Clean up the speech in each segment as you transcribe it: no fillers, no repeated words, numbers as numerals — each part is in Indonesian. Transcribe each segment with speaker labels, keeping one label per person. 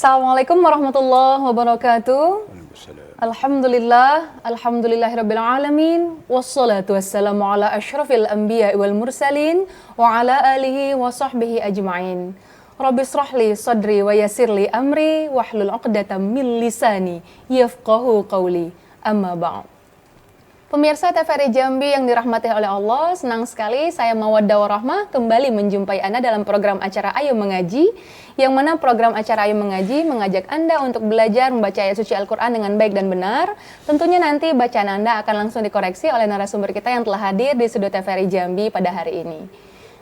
Speaker 1: Assalamualaikum warahmatullahi wabarakatuh.
Speaker 2: Waalaikumsalam.
Speaker 1: Alhamdulillahirabbil alamin wassalatu wassalamu ala asyrafil anbiya'i wal mursalin wa ala alihi wa sahbihi ajmain. Rabbi shrahli sadri wa yassirli amri wahlul 'uqdatam min lisani yafqahu qawli. Amma ba'd. Pemirsa TVRI Jambi yang dirahmati oleh Allah, senang sekali saya Mawaddah Warahmah kembali menjumpai Anda dalam program acara Ayo Mengaji, yang mana program acara Ayo Mengaji mengajak Anda untuk belajar membaca ayat suci Al-Quran dengan baik dan benar. Tentunya nanti bacaan Anda akan langsung dikoreksi oleh narasumber kita yang telah hadir di studio TVRI Jambi pada hari ini.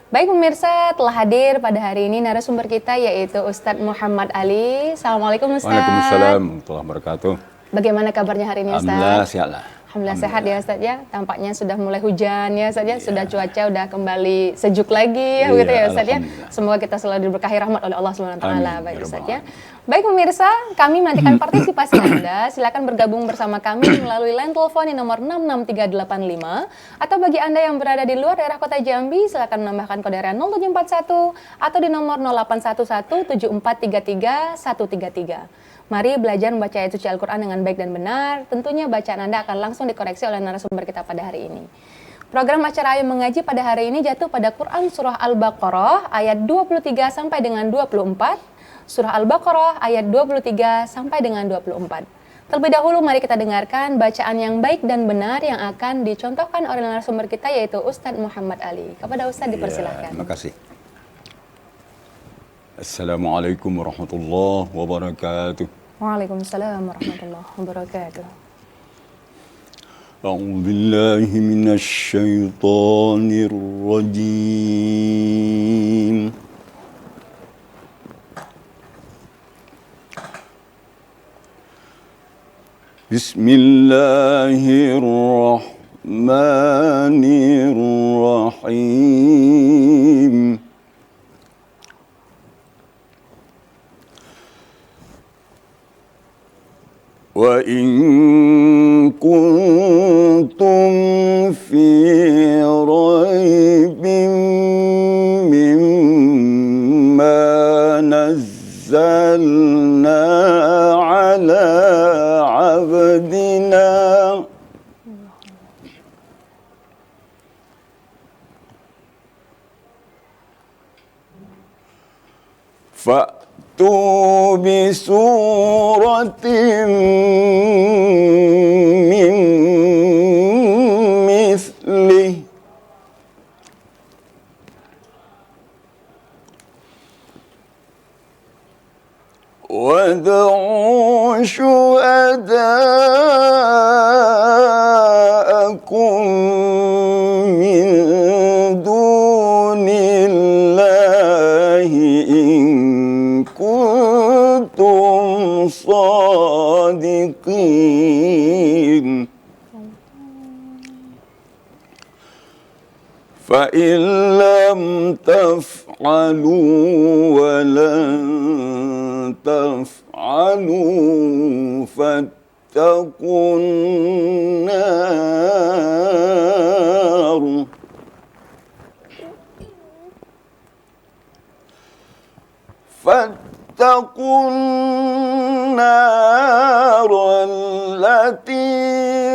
Speaker 1: Baik pemirsa, telah hadir pada hari ini narasumber kita yaitu Ustadz Muhammad Ali. Assalamualaikum Ustadz.
Speaker 2: Waalaikumsalam warahmatullahi wabarakatuh.
Speaker 1: Bagaimana kabarnya hari ini Ustadz?
Speaker 2: Alhamdulillah sehat lah.
Speaker 1: Alhamdulillah sehat ya Ustadz ya. Tampaknya sudah mulai hujan ya Ustadz ya. Sudah cuaca udah kembali sejuk lagi ya begitu ya Ustadz ya. Semoga kita selalu diberkahi rahmat oleh Allah Subhanahu wa taala. Baik Ustadz ya. Baik pemirsa, kami menantikan partisipasi Anda. Silakan bergabung bersama kami melalui line telepon di nomor 66385 atau bagi Anda yang berada di luar daerah Kota Jambi silakan menambahkan kode area 0741 atau di nomor 08117433 133. Mari belajar membaca ayat suci Al-Quran dengan baik dan benar. Tentunya bacaan Anda akan langsung dikoreksi oleh narasumber kita pada hari ini. Program acara Ayo Mengaji pada hari ini jatuh pada Quran Surah Al-Baqarah ayat 23 sampai dengan 24. Surah Al-Baqarah ayat 23 sampai dengan 24. Terlebih dahulu mari kita dengarkan bacaan yang baik dan benar yang akan dicontohkan oleh narasumber kita yaitu Ustadz Muhammad Ali. Kepada Ustadz dipersilakan.
Speaker 2: Terima kasih. Assalamualaikum warahmatullahi wabarakatuh.
Speaker 1: Waalaikumsalam warahmatullahi wabarakatuh.
Speaker 2: A'udzu billahi minasy syaithanir rajim. Bismillahirrahmanirrahim. Wa in kuntum fi raibin mimma nazzalna ala abdina fa'tu bi suratin min mithlih wad'u syuhada'akum min dunillahi in kuntum sadiqin fa in lam taf'alu wa lan taf'alu fattaqun nar فاتقوا النار التي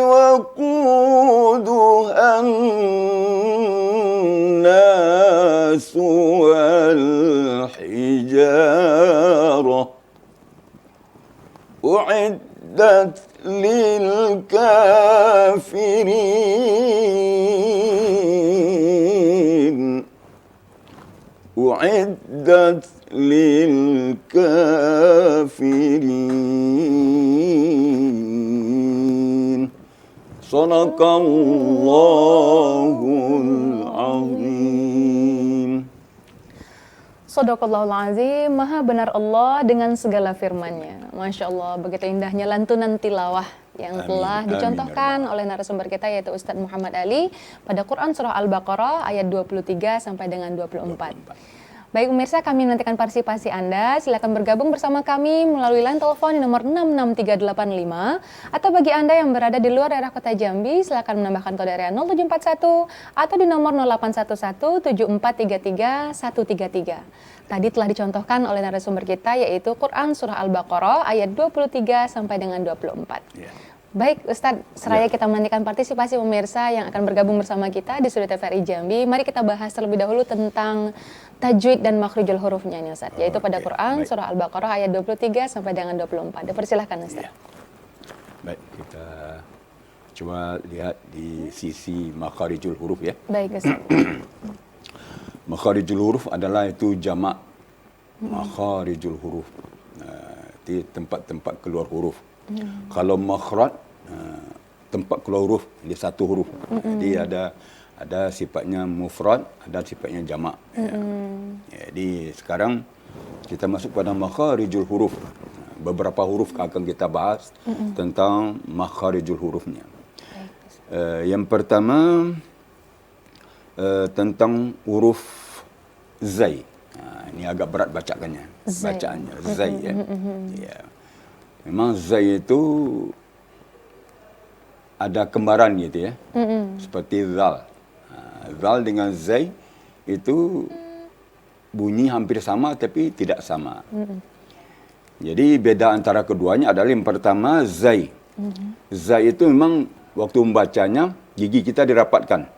Speaker 2: وقودها الناس والحجارة أعدت للكافرين أعدت للكافرين صدق الله العظيم.
Speaker 1: Shadaqallahul azim, maha benar Allah dengan segala firman-Nya. Masya Allah, begitu indahnya lantunan tilawah yang telah dicontohkan oleh narasumber kita yaitu Ustadz Muhammad Ali pada Quran Surah Al-Baqarah ayat 23 sampai dengan 24. Baik pemirsa, kami menantikan partisipasi Anda. Silakan bergabung bersama kami melalui line telepon di nomor 66385 atau bagi Anda yang berada di luar daerah Kota Jambi, silakan menambahkan kode area 0741 atau di nomor 08117433 Tadi telah dicontohkan oleh narasumber kita yaitu Quran Surah Al-Baqarah ayat 23 sampai dengan 24.
Speaker 2: Ya.
Speaker 1: Baik Ustadz, seraya kita menantikan partisipasi pemirsa yang akan bergabung bersama kita di Studio TVRI Jambi. Mari kita bahas terlebih dahulu tentang tajwid dan makhrijul hurufnya nih Ustadz, yaitu pada Quran Surah Al-Baqarah ayat 23 sampai dengan 24. Dipersilahkan Ustadz.
Speaker 2: Ya. Baik, kita coba lihat di sisi makharijul huruf ya.
Speaker 1: Baik Ustadz.
Speaker 2: Makharijul huruf adalah itu jamak makharijul huruf. Itu tempat-tempat keluar huruf. Kalau makhraj tempat keluar huruf dia satu huruf. Jadi ada sifatnya mufrad, ada sifatnya jamak. Ya. Jadi sekarang kita masuk pada makharijul huruf. Beberapa huruf akan kita bahas tentang makharijul hurufnya. Yang pertama tentang huruf zai. Ini agak berat bacaannya. Bacaannya zai ya. Ya. Memang zai itu ada kembaran gitu ya. Seperti zal. Zal dengan zai itu bunyi hampir sama tapi tidak sama. Jadi beda antara keduanya adalah yang pertama zai. Zai itu memang waktu membacanya gigi kita dirapatkan.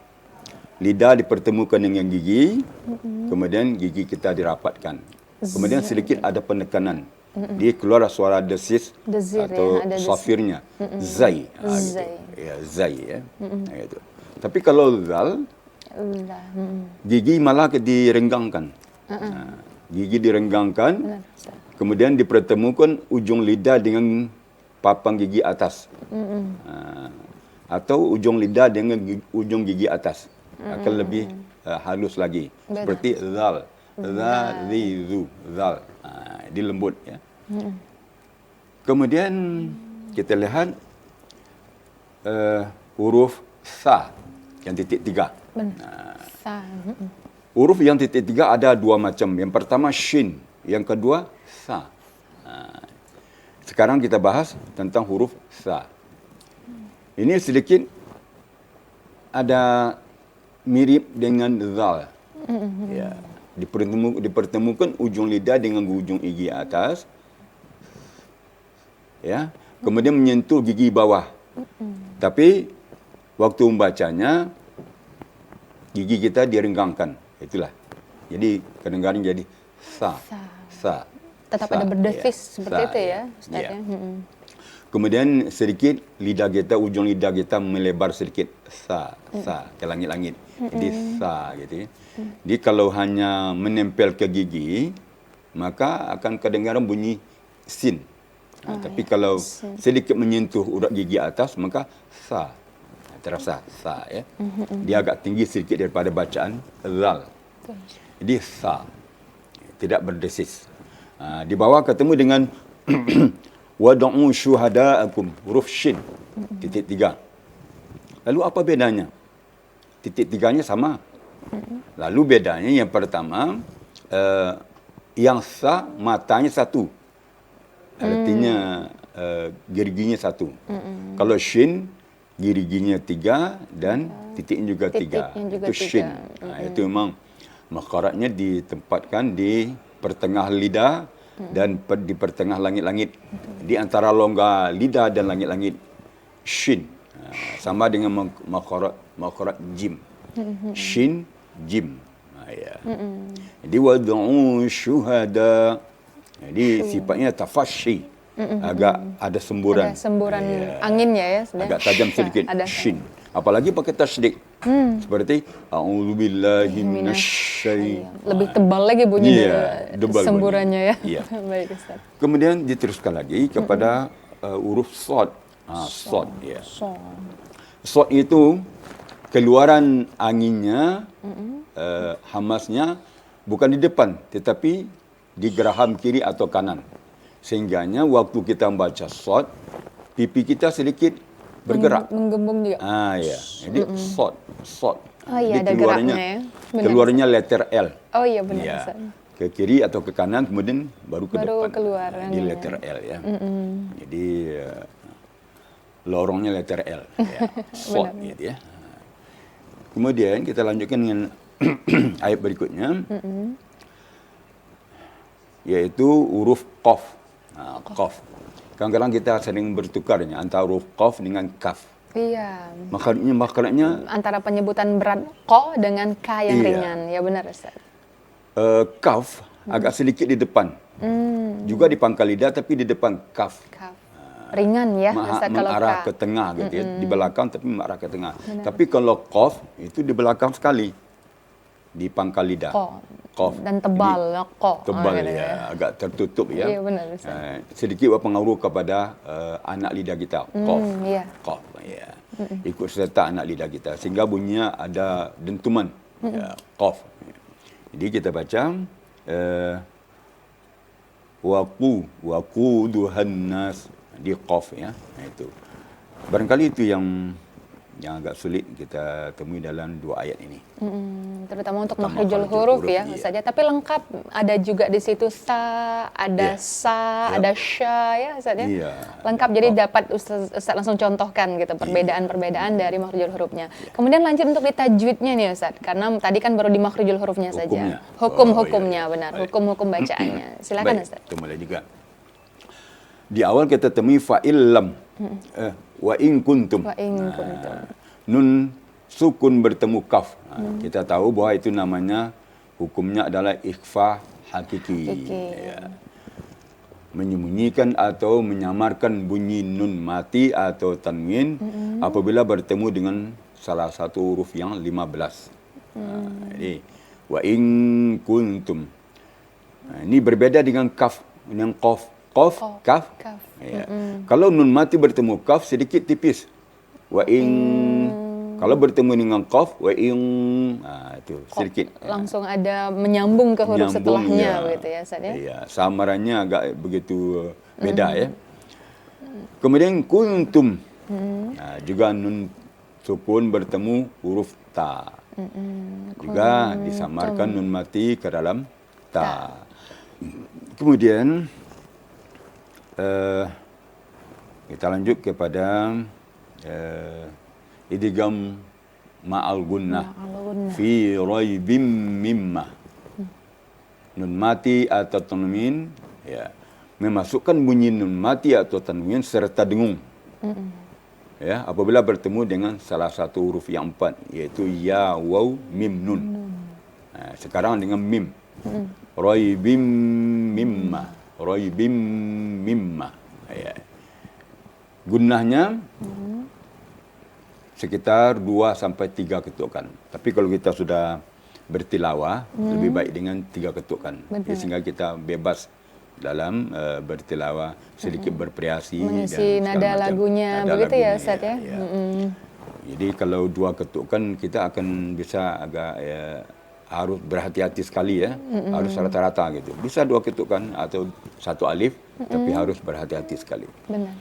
Speaker 2: Lidah dipertemukan dengan gigi, kemudian gigi kita dirapatkan. Kemudian sedikit ada penekanan. Dia keluar suara desis atau
Speaker 1: ya,
Speaker 2: safirnya. Zai.
Speaker 1: Zai.
Speaker 2: Gitu. Ya, zai ya. Gitu. Tapi kalau zal, gigi malah direnggangkan. Gigi direnggangkan, kemudian dipertemukan ujung lidah dengan papang gigi atas. Atau ujung lidah dengan ujung gigi atas. Akan lebih halus lagi. Seperti zal. Zalizu. Zal. Dia lembut ya. Kemudian kita lihat huruf sa yang titik 3.
Speaker 1: Sa.
Speaker 2: Huruf yang titik 3 ada dua macam. Yang pertama shin, yang kedua sa. Sekarang kita bahas tentang huruf sa. Ini sedikit ada mirip dengan zal. Ya. Dipertemukan ujung lidah dengan ujung gigi atas, ya, kemudian menyentuh gigi bawah. Tapi waktu membacanya gigi kita direnggangkan, itulah. Jadi kedengaran jadi sa.
Speaker 1: Tetap
Speaker 2: sa,
Speaker 1: ada berdefis
Speaker 2: ya,
Speaker 1: seperti
Speaker 2: sa,
Speaker 1: itu ya, Ustaz
Speaker 2: ya.
Speaker 1: ya.
Speaker 2: Kemudian sedikit lidah kita, ujung lidah kita melebar sedikit, sa ke langit-langit. Jadi sa gitu ya. Jadi kalau hanya menempel ke gigi, maka akan kedengaran bunyi sin. Tapi kalau sedikit menyentuh urat gigi atas, maka sa. Terasa sa ya. Dia agak tinggi sedikit daripada bacaan zal. Jadi sa. Tidak berdesis. Di bawah ketemu dengan wad'u syuhada'akum, huruf shin, titik 3. Lalu apa bedanya? Titik 3-nya sama. Lalu bedanya yang pertama, yang sa matanya satu. Artinya giriginya satu. Kalau shin, giriginya 3 dan titiknya juga 3. Itu shin. Itu memang makharatnya ditempatkan di pertengah lidah dan di pertengah langit-langit. Di antara longga lidah dan langit-langit. Shin. Sama dengan makharat jim. Shin, jim. Ya. Jadi wad'u syuhada. Jadi sifatnya tafashi. Agak ada semburan.
Speaker 1: Ada semburan anginnya ya.
Speaker 2: Agak tajam sedikit.
Speaker 1: Ada.
Speaker 2: Shin. Apalagi pakai tasydid. Seperti a'udzubillahi minasyaitonir.
Speaker 1: Lebih tebal lagi bunyi semburannya ya.
Speaker 2: Iya.
Speaker 1: Baik Ustaz.
Speaker 2: Kemudian diteruskan lagi kepada huruf sod. Sod ya. Sod itu keluaran anginnya, hamasnya bukan di depan tetapi di geraham kiri atau kanan. Sehingganya waktu kita membaca sod, pipi kita sedikit bergerak.
Speaker 1: Menggembung juga.
Speaker 2: Ya. Jadi sod.
Speaker 1: Oh iya,
Speaker 2: Jadi
Speaker 1: ada geraknya ya.
Speaker 2: keluarnya letter L.
Speaker 1: Oh iya benar
Speaker 2: Ya.
Speaker 1: Ustaz.
Speaker 2: ke kiri atau ke kanan, kemudian baru ke
Speaker 1: Baru
Speaker 2: depan.
Speaker 1: keluar,
Speaker 2: Di letter L ya. Jadi lorongnya letter L, ya. Short gitu ya. Kemudian kita lanjutkan dengan ayat berikutnya, yaitu huruf Qaf. Qaf. Kadang-kadang kita sering bertukarnya antara huruf Qaf dengan Kaf.
Speaker 1: Iya.
Speaker 2: Makhrajnya
Speaker 1: Antara penyebutan berat ko dengan k yang
Speaker 2: Iya.
Speaker 1: ringan. Ya benar, Ustaz.
Speaker 2: Kaf agak sedikit di depan. Juga di pangkal lidah tapi di depan kaf.
Speaker 1: Kaf. Ringan ya, Ustaz, kalau
Speaker 2: Mengarah
Speaker 1: k.
Speaker 2: ke tengah gitu ya. Di belakang tapi mengarah ke tengah. Tapi kalau qaf itu di belakang sekali. Di pangkal lidah.
Speaker 1: Ko.
Speaker 2: Qaf.
Speaker 1: Dan tebal, ko.
Speaker 2: Tebal
Speaker 1: gitu
Speaker 2: ya, agak tertutup ya.
Speaker 1: Iya, benar, Ustaz.
Speaker 2: Sedikit berpengaruh kepada anak lidah kita. Qaf.
Speaker 1: Iya.
Speaker 2: Qaf ya. Ikut serta anak lidah kita sehingga bunyinya ada dentuman. Ya, qaf. Jadi kita baca waquduhan nas di qaf ya. Itu. Barangkali itu yang agak sulit kita temui dalam dua ayat ini.
Speaker 1: Terutama untuk
Speaker 2: Terutama
Speaker 1: makhrajul
Speaker 2: makhrajul
Speaker 1: huruf
Speaker 2: huruf,
Speaker 1: ya,
Speaker 2: iya.
Speaker 1: Ustaz ya. Tapi lengkap, ada juga di situ sa, ada
Speaker 2: Iya.
Speaker 1: sa,
Speaker 2: Iya.
Speaker 1: ada sya ya, Ustaz ya.
Speaker 2: Iya.
Speaker 1: Lengkap, jadi dapat Ustaz langsung contohkan gitu perbedaan-perbedaan dari makhrajul hurufnya. Kemudian lanjut untuk di tajwidnya nih, Ustaz. Karena tadi kan baru di makhrajul hurufnya saja.
Speaker 2: Hukumnya.
Speaker 1: Hukum-hukumnya,
Speaker 2: Oh, iya.
Speaker 1: benar.
Speaker 2: Baik.
Speaker 1: Hukum-hukum bacaannya. Silakan,
Speaker 2: Baik,
Speaker 1: Ustaz.
Speaker 2: kita mulai juga. Di awal kita temui fa'illam. Wa in kuntum.
Speaker 1: Wa in kuntum.
Speaker 2: Nun sukun bertemu kaf. Kita tahu bahwa itu namanya hukumnya adalah ikhfa hakiki. Ya. Menyembunyikan atau menyamarkan bunyi nun mati atau tanwin apabila bertemu dengan salah satu huruf yang 15. Jadi wa in kuntum. Ini berbeda dengan kaf, dengan qaf. Qaf, kaf.
Speaker 1: Kaf.
Speaker 2: Ya. Kalau nun mati bertemu kaf sedikit tipis. Wa in kalau bertemu dengan qaf wa in itu sedikit.
Speaker 1: Langsung ada menyambung ke huruf
Speaker 2: Nyambung,
Speaker 1: setelahnya
Speaker 2: ya.
Speaker 1: gitu ya, Ustaz ya.
Speaker 2: Iya, samarannya agak begitu beda ya. Kemudian kuntum. Juga nun sukun bertemu huruf ta. Juga disamarkan nun mati ke dalam ta. Kemudian kita lanjut kepada idgham ma'al gunnah fi raibim mimma. Nun mati atau tanwin ya, memasukkan bunyi nun mati atau tanwin serta dengung. Ya, apabila bertemu dengan salah satu huruf yang 4 yaitu ya, waw, mim, nun. Sekarang dengan mim. Raibim mimma. Raibim mimma. Ya. Gunnahnya sekitar 2 sampai 3 ketukan. Tapi kalau kita sudah bertilawah, lebih baik dengan 3 ketukan. Sehingga kita bebas dalam bertilawah, sedikit bervariasi.
Speaker 1: Mengisi
Speaker 2: dan
Speaker 1: nada lagunya,
Speaker 2: nada
Speaker 1: begitu ya,
Speaker 2: lagunya,
Speaker 1: Ustaz ya?
Speaker 2: Jadi kalau 2 ketukan, kita akan bisa agak harus berhati-hati sekali ya. Harus rata-rata gitu. Bisa 2 ketukan atau 1 alif, tapi harus berhati-hati sekali.
Speaker 1: Benar.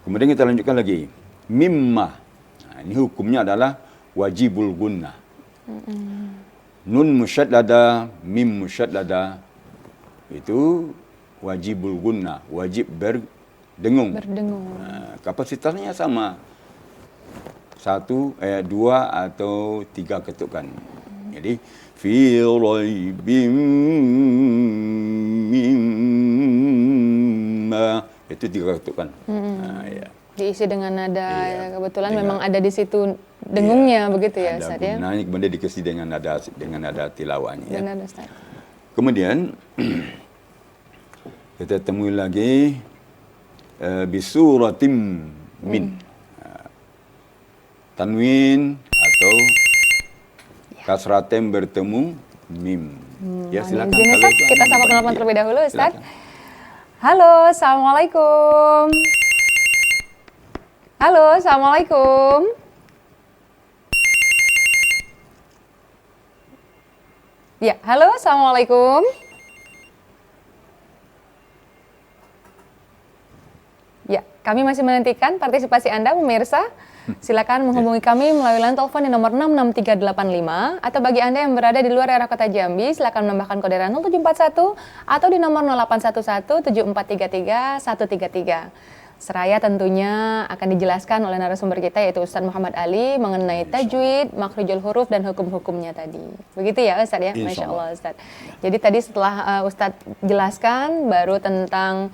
Speaker 2: Kemudian kita lanjutkan lagi. Mimma. Ini hukumnya adalah wajibul gunnah. Nun musyaddada, mim musyaddada itu wajibul gunnah, wajib berdengung.
Speaker 1: Berdengung.
Speaker 2: Kapasitasnya sama. 1, 2 atau 3 ketukan. Jadi fi raibim mimma itu 3 ketukan. Ya.
Speaker 1: Diisi dengan nada,
Speaker 2: Iya.
Speaker 1: kebetulan
Speaker 2: Dengan-
Speaker 1: memang ada di situ dengungnya begitu ya,
Speaker 2: Ada
Speaker 1: Ustaz ya.
Speaker 2: gunanya, kemudian dikasih dengan nada tilawahnya ya.
Speaker 1: Benar, Ustaz.
Speaker 2: Kemudian kita temui lagi bisuratim min. Tanwin atau kasratem bertemu mim. Ya silakan.
Speaker 1: Izin, Ustaz,
Speaker 2: itu
Speaker 1: kita
Speaker 2: ada
Speaker 1: sapa
Speaker 2: yang
Speaker 1: penelpon
Speaker 2: banyak.
Speaker 1: terlebih dahulu, Ustaz.
Speaker 2: Silakan.
Speaker 1: Halo, Assalamualaikum. Halo, Assalamualaikum. Ya, halo, Assalamualaikum. Ya, kami masih menantikan partisipasi Anda pemirsa. Silakan menghubungi kami melalui line telepon di nomor 66385 atau bagi Anda yang berada di luar daerah Kota Jambi silakan menambahkan kode 0741 atau di nomor 08117433 133. Seraya tentunya akan dijelaskan oleh narasumber kita yaitu Ustadz Muhammad Ali mengenai tajwid, makhrijul huruf dan hukum-hukumnya tadi. Begitu ya Ustadz ya? Masya Allah Ustadz. Jadi tadi setelah Ustadz jelaskan baru tentang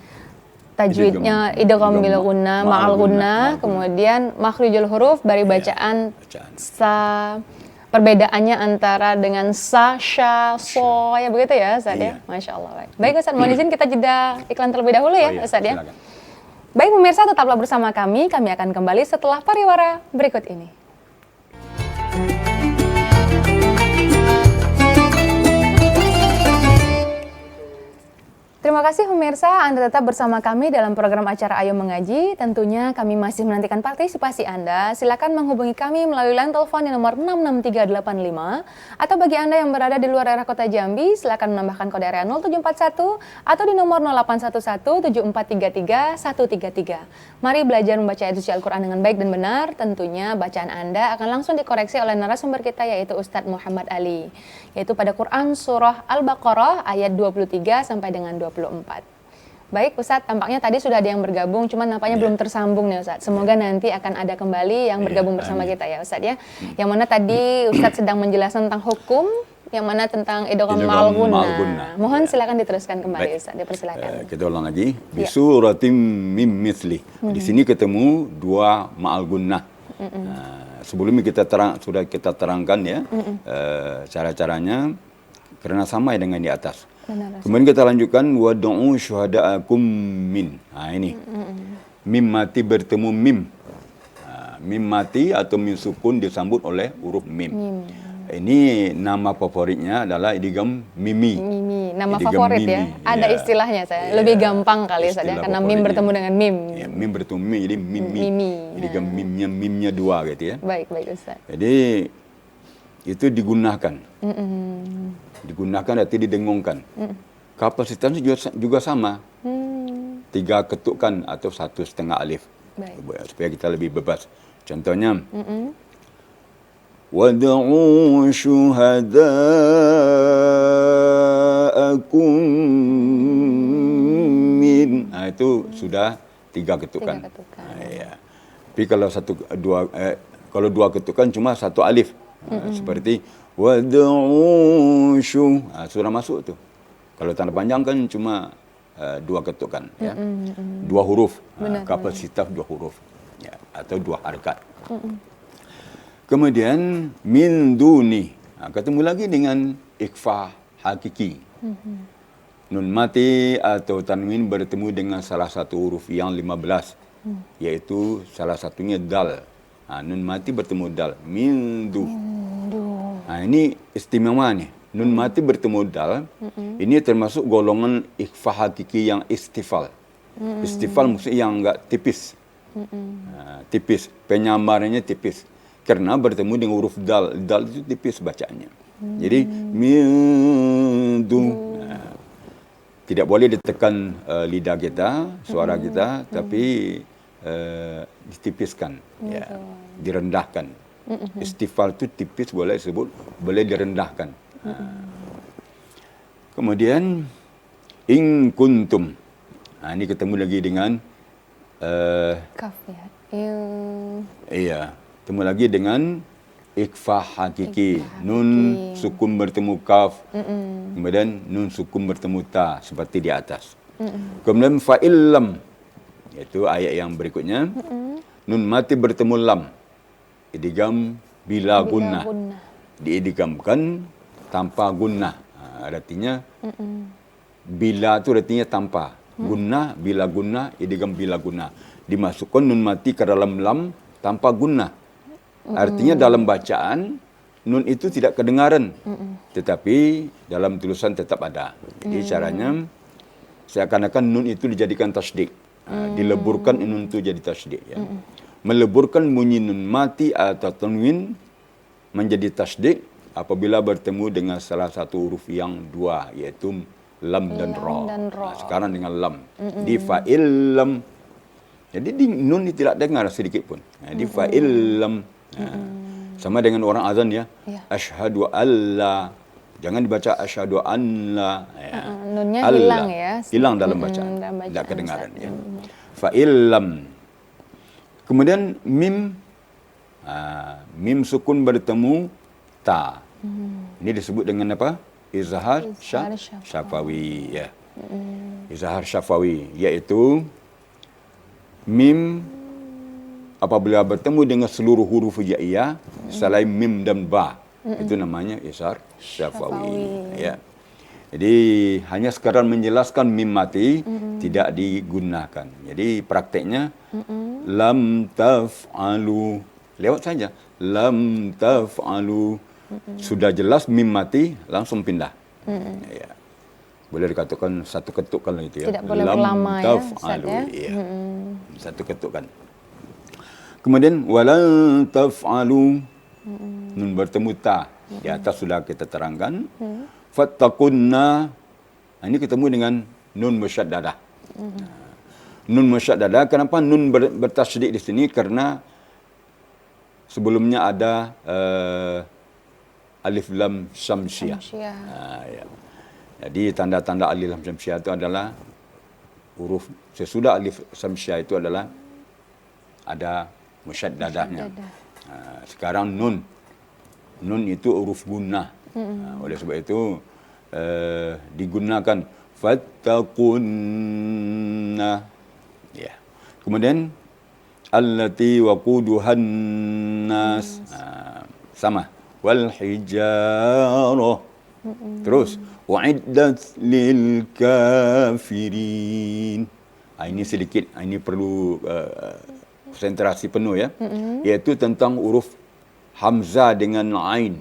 Speaker 1: tajwidnya idgham bil gunnah, ma'al gunnah, kemudian makhrijul huruf dari bacaan sa, perbedaannya antara dengan sa, sya, so, ya begitu ya Ustadz ya? Masya Allah. Baik Ustadz, mohon izin kita jeda iklan terlebih dahulu ya Ustadz ya? Baik pemirsa, tetaplah bersama kami akan kembali setelah pariwara berikut ini. Terima kasih pemirsa, Anda tetap bersama kami dalam program acara Ayo Mengaji. Tentunya kami masih menantikan partisipasi Anda. Silakan menghubungi kami melalui line telepon di nomor 66385 atau bagi Anda yang berada di luar daerah Kota Jambi, silakan menambahkan kode area 0741 atau di nomor 08117433 133. Mari belajar membaca ayat suci Al-Qur'an dengan baik dan benar. Tentunya bacaan Anda akan langsung dikoreksi oleh narasumber kita yaitu Ustadz Muhammad Ali, yaitu pada Quran surah Al-Baqarah ayat 23 sampai dengan 24. Baik Ustadz, tampaknya tadi sudah ada yang bergabung, cuman nampaknya belum tersambung nih Ustadz. Semoga nanti akan ada kembali yang bergabung bersama kita ya Ustadz ya. Yang mana tadi Ustadz sedang menjelaskan tentang hukum, yang mana tentang idgham ma'al gunnah. Mohon silakan diteruskan kembali Ustadz, dipersilakan.
Speaker 2: Kita ulang lagi. Bisuratim mim mithli. Di sini ketemu dua ma'al gunnah. Sebelumnya sudah kita terangkan ya cara-caranya karena sama dengan di atas.
Speaker 1: Benar,
Speaker 2: kemudian kita lanjutkan wad'u syuhada'akum min. Ini. Mim mati bertemu mim. Mim mati atau mim sukun disambut oleh huruf mim. Ini nama favoritnya adalah idgham mimi.
Speaker 1: Nama idgham favorit mimi. Ya. Ada istilahnya saya. Lebih gampang kali saja karena mim bertemu dengan mim.
Speaker 2: Ya, mim bertemu mim jadi mimi. Idgham mimnya dua gitu ya.
Speaker 1: Baik Ustaz.
Speaker 2: Jadi itu digunakan. Digunakan arti didengungkan. Kapasitasnya juga sama. 3 ketukan atau 1,5 alif. Baik. Supaya kita lebih bebas. Contohnya wad'u syuhada'akum min. Itu sudah 3 ketukan. Ya. Tapi kalau kalau 2 ketukan cuma 1 alif. Seperti wad'u syuh. Sudah masuk tuh. Kalau tanda panjang kan cuma 2 ketukan ya. 2 huruf. Kapasitas 2 huruf. Ya, atau 2 harakat. Kemudian min duni. Ketemu lagi dengan ikhfa hakiki. Nun mati atau tanwin bertemu dengan salah satu huruf yang 15. Yaitu salah satunya dal. Nun mati bertemu dal. Min du. Ini istimewa nih. Nun mati bertemu dal. Ini termasuk golongan ikhfa hakiki yang istifal. Istifal maksudnya yang enggak tipis. Tipis. Penyamarannya tipis. Karena bertemu dengan huruf dal. Dal itu tipis bacaannya. Jadi min du. Tidak boleh ditekan lidah kita, suara kita, tapi ditipiskan, ya, direndahkan. Istifal itu tipis boleh disebut, boleh direndahkan. Kemudian in kuntum. Ini ketemu lagi dengan
Speaker 1: kaf ya.
Speaker 2: Iya, ketemu lagi dengan ikhfa hakiki. Nun sukun bertemu kaf. Kemudian nun sukun bertemu ta seperti di atas. Kemudian fa'illam, yaitu ayat yang berikutnya. Nun mati bertemu lam. Idgham bila gunnah. Diidghamkan tanpa gunnah. Artinya bila itu artinya tanpa. Gunnah, bila gunnah, idgham bila gunnah. Dimasukkan nun mati ke dalam lam tanpa gunnah. Artinya dalam bacaan nun itu tidak kedengaran. Tetapi dalam tulisan tetap ada. Jadi caranya seakan-akan nun itu dijadikan tasdik. Dileburkan nun itu jadi tasdik ya. Meleburkan bunyi nun mati atau tanwin menjadi tasdik apabila bertemu dengan salah satu huruf yang 2 yaitu lam dan ra. Sekarang dengan lam. Di fa'il lam Jadi nun ni tidak dengar sedikit pun. Jadi fa'illam. Sama dengan orang azan ya. Asyhadu alla. Jangan dibaca asyhadu anla. Ya.
Speaker 1: Nunnya
Speaker 2: Alla.
Speaker 1: hilang ya.
Speaker 2: Hilang dalam bacaan.
Speaker 1: Dalam bacaan,
Speaker 2: Tidak kedengaran.
Speaker 1: Ustaz.
Speaker 2: Ya. Fa'illam. Kemudian mim. Mim sukun bertemu ta. Ini disebut dengan apa? Izhar syafawi. Ya. Izhar syafawi. Iaitu mim apabila bertemu dengan seluruh huruf hijaiyah selain mim dan ba, itu namanya izhar syafawi. Ya. Jadi hanya sekadar menjelaskan mim mati tidak digunakan. Jadi prakteknya lam taf'alu, lewat saja lam taf'alu. Sudah jelas mim mati langsung pindah. Ya. Boleh dikatakan satu ketukan itu ya.
Speaker 1: Tidak boleh berlama ya, Ustaz ya.
Speaker 2: Iya. Satu ketukan. Kemudian walan taf'alu. Nun bertemu ta. Di atas sudah kita terangkan. Fattakunna. Ini ketemu dengan nun musyaddadah. Nun musyaddadah, kenapa nun bertasydid di sini? Karena sebelumnya ada alif lam syamsiyah. Ya. Jadi tanda-tanda alif lam syamsiyah itu adalah huruf sesudah alif syamsiyah itu adalah ada musyaddadahnya. Sekarang nun itu huruf gunnah. Oleh sebab itu digunakan fattaqunna. Ya. Kemudian allati waquduhan nas. Sama wal hijarah. Terus wa'iddat lil kafirin. Ini sedikit, ini perlu konsentrasi penuh ya. Iaitu tentang huruf hamzah dengan ain.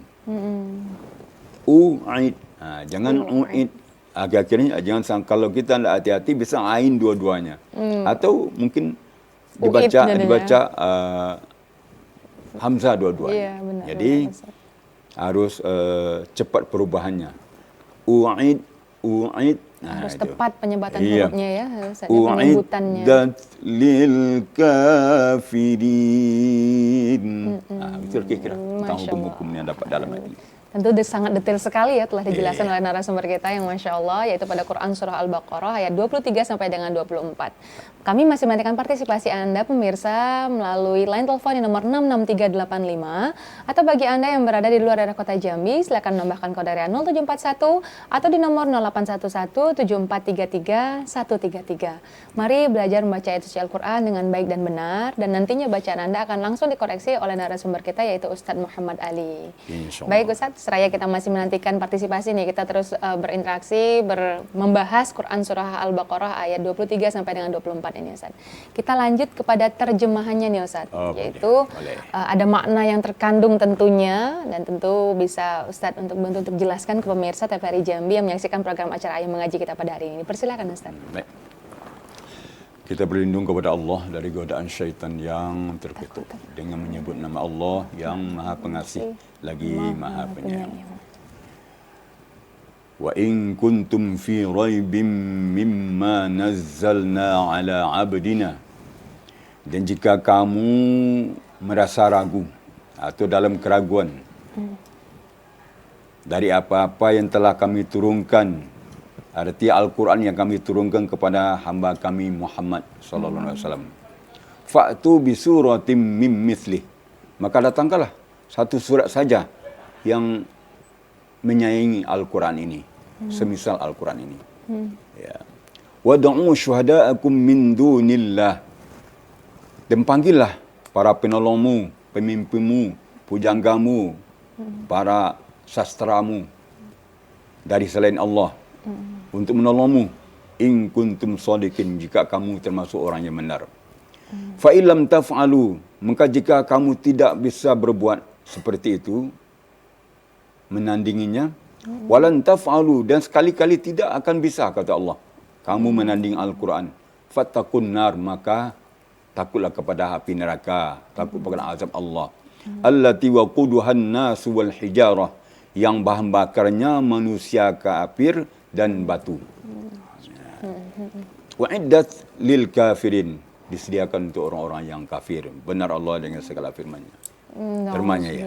Speaker 2: U'id. Jangan u'id. Akhirnya jangan kalau kita tidak hati-hati bisa ain dua-duanya. Atau mungkin dibaca hamzah dua-duanya.
Speaker 1: Iya, benar,
Speaker 2: jadi harus cepat perubahannya. U'id.
Speaker 1: Harus tepat penyebatan hurufnya ya,
Speaker 2: penyebutannya. U'iddat lil kafirin. Itu kira-kira tentang hukum-hukum yang dapat dalam ayat ini.
Speaker 1: Tentu sangat detail sekali ya telah dijelaskan oleh narasumber kita yang Masya Allah, yaitu pada Quran Surah Al-Baqarah ayat 23 sampai dengan 24. Kami masih menantikan partisipasi Anda pemirsa melalui line telepon di nomor 66385, atau bagi Anda yang berada di luar daerah kota Jambi silakan menambahkan kode area 0741 atau di nomor 08117433 Mari belajar membaca ayat suci Al-Quran dengan baik dan benar, dan nantinya bacaan Anda akan langsung dikoreksi oleh narasumber kita yaitu Ustadz Muhammad Ali. Baik Ustadz, seraya kita masih menantikan partisipasi nih, kita terus berinteraksi, membahas Quran Surah Al-Baqarah ayat 23 sampai dengan 24 ini Ustadz. Kita lanjut kepada terjemahannya nih Ustadz, yaitu ada makna yang terkandung tentunya, dan tentu bisa Ustadz untuk jelaskan ke pemirsa TVRI Jambi yang menyaksikan program acara Ayah Mengaji kita pada hari ini. Persilakan Ustadz.
Speaker 2: Baik. Kita berlindung kepada Allah dari godaan syaitan yang terkutuk dengan menyebut nama Allah yang Maha Pengasih lagi Maha Penyayang. Wa in kuntum fi raibim mimma nazzalna ala abdina. Dan jika kamu merasa ragu atau dalam keraguan dari apa-apa yang telah kami turunkan, arti Al-Quran yang kami turunkan kepada hamba kami Muhammad sallallahu alaihi wasallam. Fa'tu bi suratim mim mithlih. Maka datangkanlah satu surat saja yang menyaingi Al-Quran ini, semisal Al-Quran ini. Ya. Wad'u syuhada'akum min dunillah. Dan panggillah para penolongmu, pemimpinmu, pujanggamu, para sastramu dari selain Allah untuk menolongmu, in kuntum shadiqin, jika kamu termasuk orang yang benar. Fa illam taf'alu, maka jika kamu tidak bisa berbuat seperti itu, menandinginya, walan taf'alu, dan sekali-kali tidak akan bisa, kata Allah, kamu menanding Al-Quran, fattaqun nar, maka takutlah kepada api neraka, takut kepada azab Allah. Allati waquduhan nas wal hijarah, yang bahan bakarnya manusia kafir dan batu. Wa'iddat lil kafirin, disediakan untuk orang-orang yang kafir. Benar Allah dengan segala firman-Nya. Firman-Nya ya.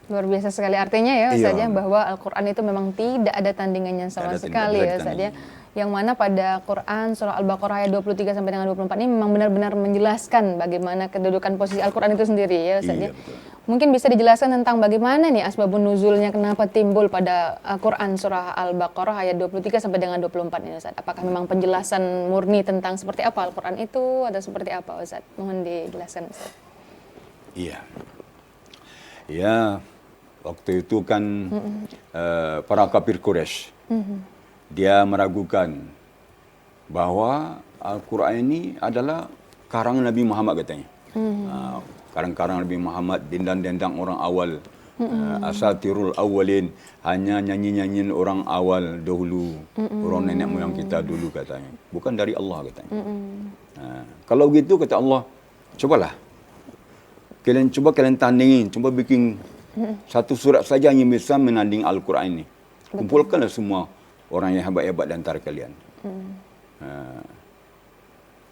Speaker 1: Luar biasa sekali artinya ya Ustaz
Speaker 2: Iya.
Speaker 1: ya, bahwa Al-Quran itu memang tidak ada tandingannya sama
Speaker 2: Tidak ada
Speaker 1: sekali ya Ustaz ya. Yang mana pada Quran surah Al-Baqarah ayat 23 sampai dengan 24 ini memang benar-benar menjelaskan bagaimana kedudukan posisi Al-Quran itu sendiri ya Ustaz ya.
Speaker 2: Iya, betul.
Speaker 1: Mungkin bisa dijelaskan tentang bagaimana nih asbabun nuzulnya, kenapa timbul pada Quran surah Al-Baqarah ayat 23 sampai dengan 24 ini Ustaz. Apakah memang penjelasan murni tentang seperti apa Al-Quran itu atau seperti apa Ustaz? Mohon dijelaskan Ustaz.
Speaker 2: Iya. Ya, waktu itu kan para kafir Quraisy dia meragukan bahwa Al-Quran ini adalah karangan Nabi Muhammad katanya. Karang-karang Nabi Muhammad, dendang-dendang orang awal, asatirul awalin, hanya nyanyi-nyanyian orang awal dahulu, orang nenek moyang kita dulu katanya. Bukan dari Allah katanya. Kalau begitu kata Allah, cobalah. Kalian tandingin, coba bikin satu surat saja yang bisa menanding Al-Quran ini. Kumpulkanlah semua orang yang hebat-hebat di antara kalian.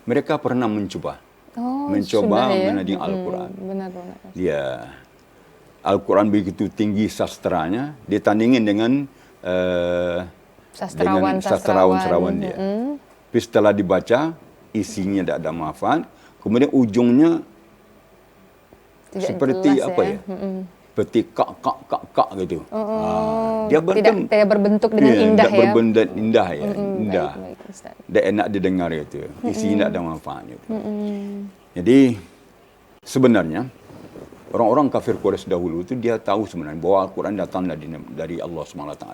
Speaker 2: Mereka pernah mencoba menanding Al-Quran.
Speaker 1: Benar-benar.
Speaker 2: Ya, Al-Quran begitu tinggi sastranya, ditandingin dengan sastrawan dia. Tapi setelah dibaca, isinya tidak ada manfaat. Kemudian ujungnya
Speaker 1: Tidak
Speaker 2: seperti
Speaker 1: jelas,
Speaker 2: apa ya? Seperti kak gitu. Dia
Speaker 1: tidak berbentuk dengan indah
Speaker 2: tidak
Speaker 1: ya.
Speaker 2: berbentuk indah ya, indah.
Speaker 1: Baik, Ustaz.
Speaker 2: Tidak enak didengar itu. Isinya tidak ada manfaatnya. Jadi sebenarnya orang-orang kafir Quraisy dahulu itu dia tahu sebenarnya bahwa Al-Quran datang dari Allah SWT.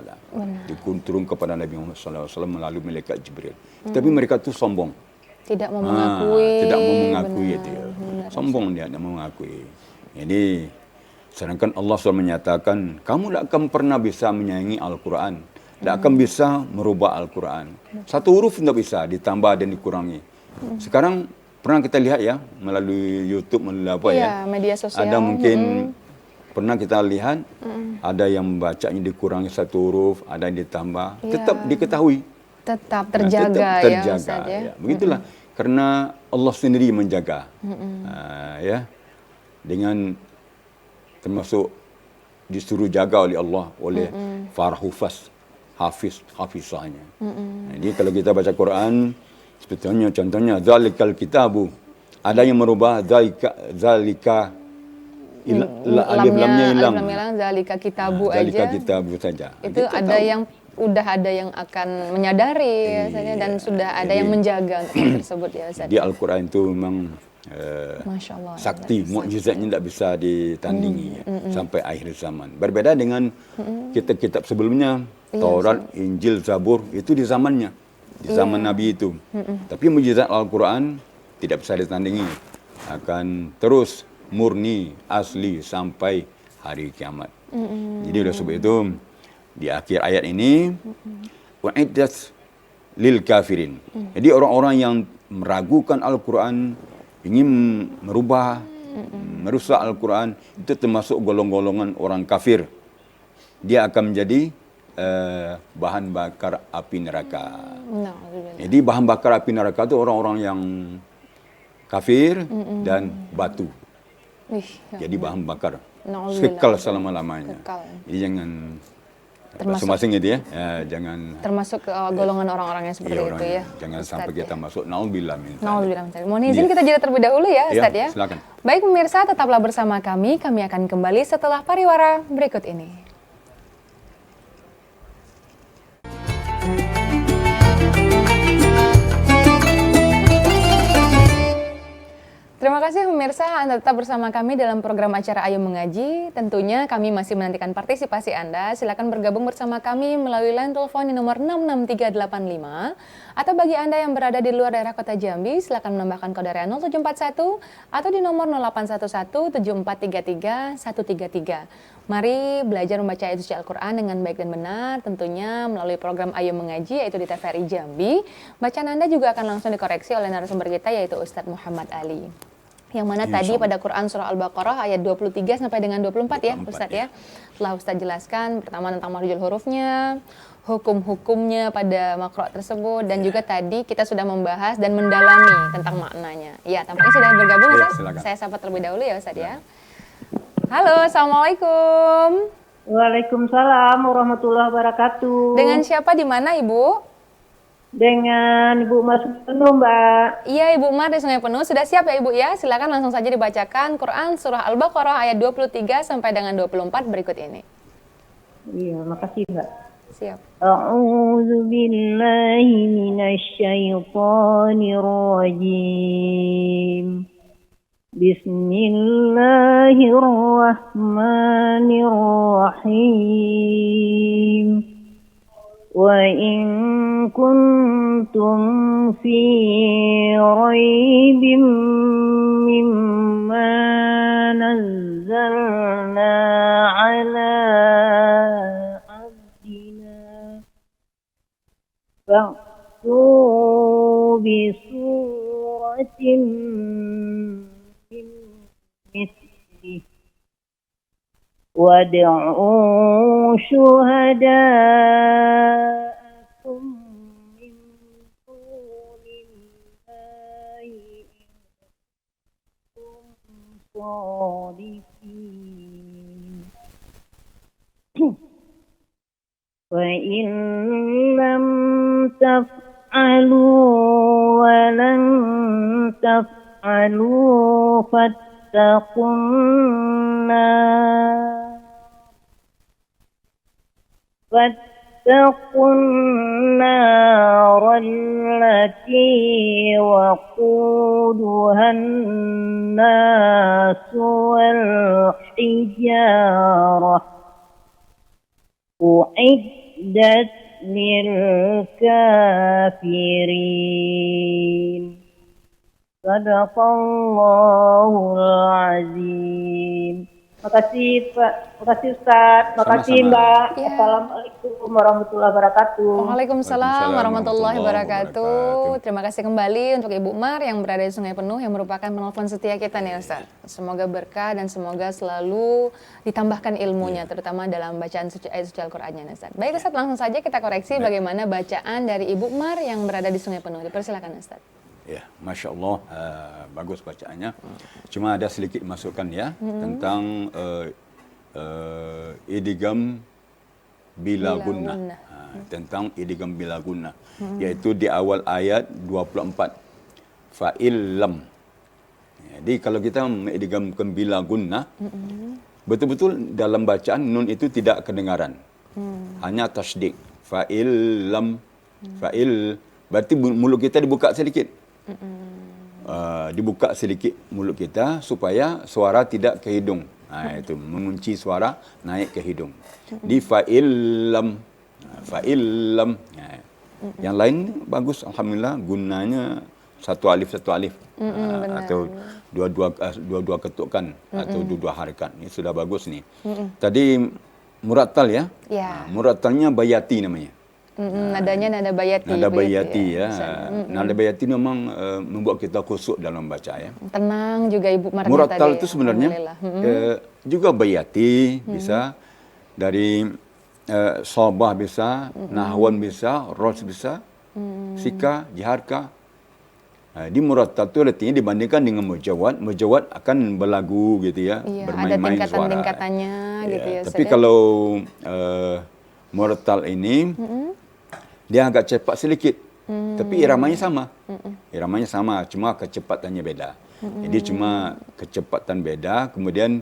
Speaker 2: Diturun kepada Nabi Muhammad SAW melalui malaikat Jibril. Tapi mereka itu sombong.
Speaker 1: Tidak mau mengakui.
Speaker 2: Tidak mau mengakui itu.
Speaker 1: Benar.
Speaker 2: Sombong dia tidak mau mengakui. Jadi sedangkan Allah SWT menyatakan, kamu tidak akan pernah bisa menyayangi Al-Quran. Tidak akan bisa merubah Al-Quran. Satu huruf tidak bisa ditambah dan dikurangi. Sekarang pernah kita lihat ya, melalui YouTube, melalui apa ya.
Speaker 1: Media sosial.
Speaker 2: Ada mungkin pernah kita lihat, ada yang membacanya dikurangi satu huruf, ada yang ditambah. Tetap diketahui.
Speaker 1: Tetap terjaga,
Speaker 2: tetap
Speaker 1: ya
Speaker 2: terjaga,
Speaker 1: Ustaz ya.
Speaker 2: Begitulah. Karena Allah sendiri menjaga. Ya. Dengan termasuk disuruh jaga oleh Allah, oleh para hafizahnya. Jadi kalau kita baca Quran, sebetulnya contohnya zalikal kitabu, ada yang merubah zalika alif lamnya hilang.
Speaker 1: Zalika kitabu
Speaker 2: Zalika
Speaker 1: aja.
Speaker 2: kitabu saja.
Speaker 1: Itu
Speaker 2: kita
Speaker 1: ada
Speaker 2: tahu.
Speaker 1: yang udah ada yang akan menyadari ya, dan sudah ada yang menjaga untuk hal tersebut ya Ustaz.
Speaker 2: Di Al-Quran itu memang
Speaker 1: Masya Allah,
Speaker 2: sakti, mukjizatnya tidak bisa ditandingi sampai akhir zaman. Berbeda dengan kitab-kitab sebelumnya, Taurat, Injil, Zabur, itu di zamannya, di zaman Nabi itu. Tapi mukjizat Al-Quran tidak bisa ditandingi, akan terus murni, asli sampai hari kiamat. Jadi oleh sebab itu, di akhir ayat ini, wa'iddat lil kafirin. Jadi orang-orang yang meragukan Al-Quran, ingin merubah, merusak Al-Quran, itu termasuk golong-golongan orang kafir. Dia akan menjadi bahan bakar api neraka. Jadi bahan bakar api neraka itu orang-orang yang kafir dan batu. Jadi bahan bakar. Kekal selama-lamanya. Jadi jangan masing-masing itu ya, jangan
Speaker 1: termasuk golongan orang-orang yang seperti itu ya.
Speaker 2: Jangan sampai kita masuk naudzubillah min.
Speaker 1: Mohon izin kita jeda terlebih dahulu ya Ustaz ya.
Speaker 2: Silakan.
Speaker 1: Baik pemirsa, tetaplah bersama kami akan kembali setelah pariwara berikut ini. Terima kasih pemirsa, Anda tetap bersama kami dalam program acara Ayo Mengaji. Tentunya kami masih menantikan partisipasi Anda. Silakan bergabung bersama kami melalui line telepon di nomor 66385. Atau bagi Anda yang berada di luar daerah kota Jambi, silakan menambahkan kode area 0741 atau di nomor 08117433 133. Mari belajar membaca ayat suci Al-Quran dengan baik dan benar, tentunya melalui program Ayo Mengaji, yaitu di TVRI Jambi. Bacaan Anda juga akan langsung dikoreksi oleh narasumber kita, yaitu Ustadz Muhammad Ali. Yang mana
Speaker 2: Insya
Speaker 1: tadi
Speaker 2: Allah.
Speaker 1: pada Quran surah Al-Baqarah ayat 23 sampai dengan 24 ya
Speaker 2: 24,
Speaker 1: Ustadz
Speaker 2: ya.
Speaker 1: ya. Telah Ustadz jelaskan pertama tentang makhrajul hurufnya, hukum-hukumnya pada makro tersebut, dan juga tadi kita sudah membahas dan mendalami tentang maknanya. Ya, tampaknya sudah bergabung
Speaker 2: Ya,
Speaker 1: Ustadz.
Speaker 2: silakan.
Speaker 1: Saya sapa terlebih dahulu ya Ustadz ya. Halo, Assalamualaikum.
Speaker 3: Waalaikumsalam warahmatullahi wabarakatuh.
Speaker 1: Dengan siapa di mana Ibu?
Speaker 3: Dengan Ibu Mas Penuh, Mbak.
Speaker 1: Iya Ibu Mar di Sungai Penuh. Sudah siap ya Ibu ya? Silakan langsung saja dibacakan Quran surah Al-Baqarah ayat 23 sampai dengan 24 berikut ini.
Speaker 3: Iya, makasih, Mbak.
Speaker 1: Siap.
Speaker 3: A'udzu billahi minasy syaithanir rajim. Bismillahirrahmanirrahim. وَإِن كُنتُمْ فِي رَيْبٍ مِّمَّا نَزَّلْنَا عَلَىٰ عَبْدِنَا فَأْتُوا بِسُورَةٍ مِّن مِّثْلِهِ وَادْعُوا شُهَدَاءَكُم مِّن دُونِ اللَّهِ إِن كُنتُمْ صَادِقِينَ وَإِن لَّمْ تَفْعَلُوا وَلَن تَفْعَلُوا فَاتَّقُوا النَّارَ الَّتِي وَقُودُهَا النَّاسُ وَالْحِجَارَةُ أُعِدَّتْ لِلْكَافِرِينَ Sadaqallahul azim. Makasih Pak, makasih Ustaz, makasih
Speaker 2: Sama-sama.
Speaker 3: Mbak.
Speaker 1: Ya.
Speaker 3: Assalamualaikum warahmatullahi wabarakatuh.
Speaker 1: Waalaikumsalam warahmatullahi wabarakatuh.
Speaker 2: wabarakatuh.
Speaker 1: Terima kasih kembali untuk Ibu Mar yang berada di Sungai Penuh yang merupakan penelpon setia kita nih Ustaz. Semoga berkah dan semoga selalu ditambahkan ilmunya terutama dalam bacaan suci ayat suci Al-Qur'annya Ustaz. Baik Ustaz, langsung saja kita koreksi bagaimana bacaan dari Ibu Mar yang berada di Sungai Penuh. Dipersilakan Ustaz.
Speaker 2: Ya, Masya Allah, bagus bacaannya. Cuma ada sedikit masukan ya tentang idgham bila gunnah.
Speaker 1: gunnah.
Speaker 2: Tentang idgham bila gunnah, yaitu di awal ayat 24. Fa'il lam. Jadi kalau kita idgham bila gunnah, betul-betul dalam bacaan nun itu tidak kedengaran. Hanya tasdik. Fa'il lam. Fa'il, berarti mulut kita dibuka sedikit. Dibuka sedikit mulut kita supaya suara tidak ke hidung. Itu mengunci suara naik ke hidung. Di fa'ilam, fa'ilam. Yang lain bagus, alhamdulillah. Gunanya satu alif atau dua ketukan atau dua harakat. Ini sudah bagus nih. Tadi murattal ya.
Speaker 1: Ya.
Speaker 2: Murattalnya bayati namanya.
Speaker 1: Nadanya nada bayati.
Speaker 2: Nada
Speaker 1: begitu
Speaker 2: bayati ya. Nada bayati memang membuat kita khusyuk dalam baca ya.
Speaker 1: Tenang juga Ibu Mar
Speaker 2: Murattal
Speaker 1: tadi.
Speaker 2: itu sebenarnya juga bayati bisa, dari sobah bisa, nahwan bisa, ros bisa, sika, jiharka. Di murattal itu artinya dibandingkan dengan mujawad, mujawad akan berlagu gitu ya,
Speaker 1: Iya, ada
Speaker 2: bermain-main suara.
Speaker 1: tingkatan-tingkatannya gitu ya.
Speaker 2: Tapi
Speaker 1: Ustaz.
Speaker 2: kalau murattal ini dia agak cepat sedikit, tapi iramanya sama. Iramanya sama, cuma kecepatannya beda. Jadi cuma kecepatan beda, kemudian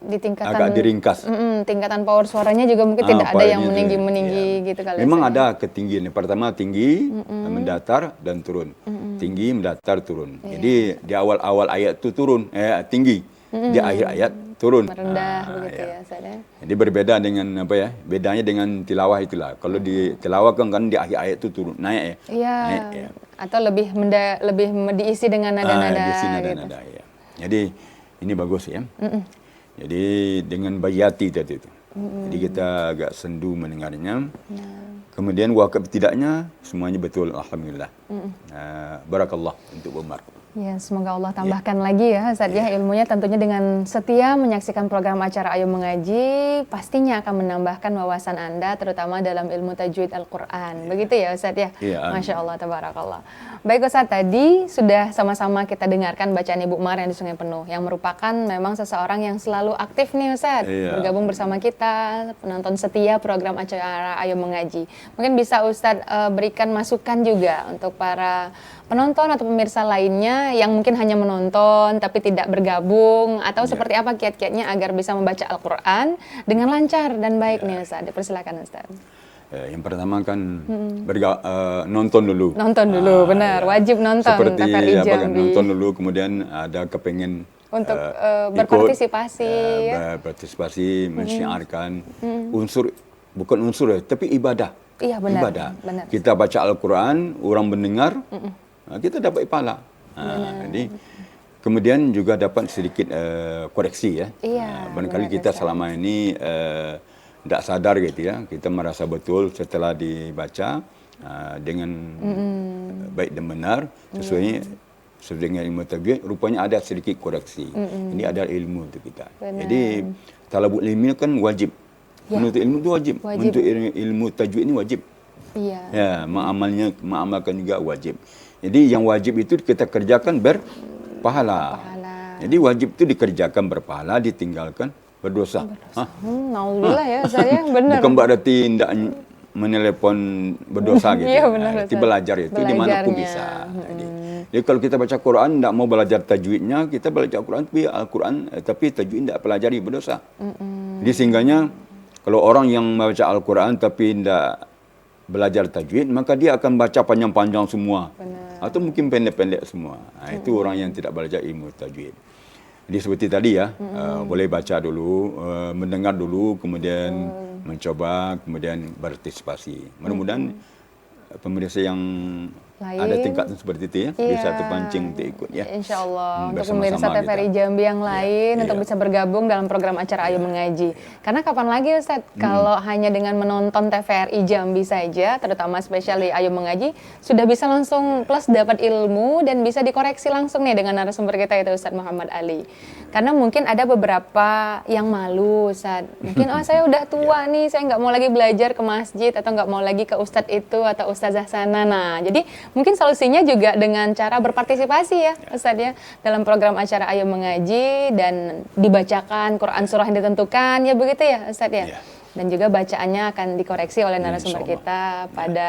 Speaker 1: di tingkatan
Speaker 2: agak diringkas.
Speaker 1: tingkatan power suaranya juga mungkin tidak ada yang
Speaker 2: powernya
Speaker 1: meninggi
Speaker 2: ya.
Speaker 1: gitu kali.
Speaker 2: Memang
Speaker 1: Ustaz,
Speaker 2: ada ketinggian. Pertama tinggi, mendatar dan turun. Tinggi, mendatar, turun. Jadi di awal-awal ayat itu turun, tinggi. Di akhir ayat turun.
Speaker 1: merendah begitu ya Ustaz ya.
Speaker 2: Jadi berbeda dengan apa ya? Bedanya dengan tilawah itulah. Kalau di tilawah kan di akhir ayat itu turun, naik ya.
Speaker 1: Iya.
Speaker 2: Naik, ya.
Speaker 1: Atau lebih diisi dengan nada-nada
Speaker 2: Diisi
Speaker 1: gitu.
Speaker 2: nada-nada ya. Jadi ini bagus ya. Jadi dengan bayati tadi itu. Jadi kita agak sendu mendengarnya. Kemudian wakaf tidaknya semuanya betul, alhamdulillah. Barakallah untuk Umar.
Speaker 1: Ya, semoga Allah tambahkan lagi ya Ustadz ya ilmunya, tentunya dengan setia menyaksikan program acara Ayo Mengaji pastinya akan menambahkan wawasan Anda terutama dalam ilmu tajwid Al-Quran. Begitu ya Ustadz ya?
Speaker 2: Iya, amin.
Speaker 1: Masya Allah, tabarakallah. Baik Ustadz, tadi sudah sama-sama kita dengarkan bacaan Ibu Mar yang di Sungai Penuh yang merupakan memang seseorang yang selalu aktif nih Ustadz,
Speaker 2: Iya.
Speaker 1: bergabung bersama kita, penonton setia program acara Ayo Mengaji. Mungkin bisa Ustadz berikan masukan juga untuk para penonton atau pemirsa lainnya yang mungkin hanya menonton tapi tidak bergabung, atau seperti apa kiat-kiatnya agar bisa membaca Al-Quran dengan lancar dan baik nih Ustaz. Dipersilakan Ustaz.
Speaker 2: Yang pertama kan nonton dulu.
Speaker 1: Nonton dulu, benar. Wajib nonton
Speaker 2: Seperti
Speaker 1: TVRI
Speaker 2: apa kan,
Speaker 1: Jambi.
Speaker 2: nonton dulu, kemudian ada kepengen
Speaker 1: Untuk
Speaker 2: ikut,
Speaker 1: berpartisipasi, ya.
Speaker 2: berpartisipasi, mensyiarkan unsur, bukan unsur ya, tapi ibadah.
Speaker 1: Iya, benar,
Speaker 2: Ibadah.
Speaker 1: benar.
Speaker 2: Kita baca Al-Quran, orang mendengar, kita dapat pahala. Jadi kemudian juga dapat sedikit koreksi ya.
Speaker 1: Iya,
Speaker 2: Barangkali
Speaker 1: benar
Speaker 2: kita
Speaker 1: sekali.
Speaker 2: selama ini tidak sadar gitu ya. Kita merasa betul setelah dibaca dengan baik dan benar sesuai dengan ilmu tajwid. Rupanya ada sedikit koreksi. Ini adalah ilmu untuk kita.
Speaker 1: Benar.
Speaker 2: Jadi talabul ilmi kan wajib.
Speaker 1: Ya.
Speaker 2: Menuntut ilmu itu wajib.
Speaker 1: Wajib.
Speaker 2: Menuntut ilmu tajwid ini wajib.
Speaker 1: Iya.
Speaker 2: Ya, mengamalkan juga wajib. Jadi yang wajib itu kita kerjakan berpahala.
Speaker 1: Pahala.
Speaker 2: Jadi wajib itu dikerjakan berpahala, ditinggalkan berdosa. Hah?
Speaker 1: Naudzubillah ya Ustaz ya, benar.
Speaker 2: Bukan berarti tidak menelepon berdosa gitu.
Speaker 1: Iya, benar,
Speaker 2: Itu
Speaker 1: Ustaz.
Speaker 2: belajar itu dimanapun
Speaker 1: Belajarnya.
Speaker 2: bisa. Jadi kalau kita baca Quran tidak mau belajar tajwidnya, kita belajar Al-Quran tapi tajwid tidak pelajari berdosa. Jadi sehingganya kalau orang yang membaca Al-Quran tapi tidak belajar tajwid, maka dia akan baca panjang-panjang semua.
Speaker 1: Benar.
Speaker 2: Atau mungkin pendek-pendek semua. Itu orang yang tidak belajar ilmu tajwid. Jadi seperti tadi ya, boleh baca dulu, mendengar dulu, kemudian mencoba, kemudian berpartisipasi. Mudah-mudahan pemirsa yang
Speaker 1: Lain.
Speaker 2: ada tingkatan seperti itu ya,
Speaker 1: Iya.
Speaker 2: bisa terpancing untuk ikut ya.
Speaker 1: Insya Allah untuk
Speaker 2: Bersama-sama
Speaker 1: pemirsa TVRI
Speaker 2: kita.
Speaker 1: Jambi yang lain untuk
Speaker 2: Iya.
Speaker 1: bisa bergabung dalam program acara Ayo Mengaji. Karena kapan lagi Ustaz, kalau hanya dengan menonton TVRI Jambi saja, terutama spesial di Ayo Mengaji, sudah bisa langsung plus dapat ilmu dan bisa dikoreksi langsung nih dengan narasumber kita itu Ustaz Muhammad Ali. Karena mungkin ada beberapa yang malu Ustaz. Mungkin saya udah tua nih, saya nggak mau lagi belajar ke masjid atau nggak mau lagi ke Ustadz itu atau Ustazah sana. Nah, jadi mungkin solusinya juga dengan cara berpartisipasi ya Ustadz ya dalam program acara Ayo Mengaji dan dibacakan Quran surah yang ditentukan ya, begitu ya Ustadz ya.
Speaker 2: Ya.
Speaker 1: Dan juga bacaannya akan dikoreksi oleh narasumber
Speaker 2: Insya Allah.
Speaker 1: kita pada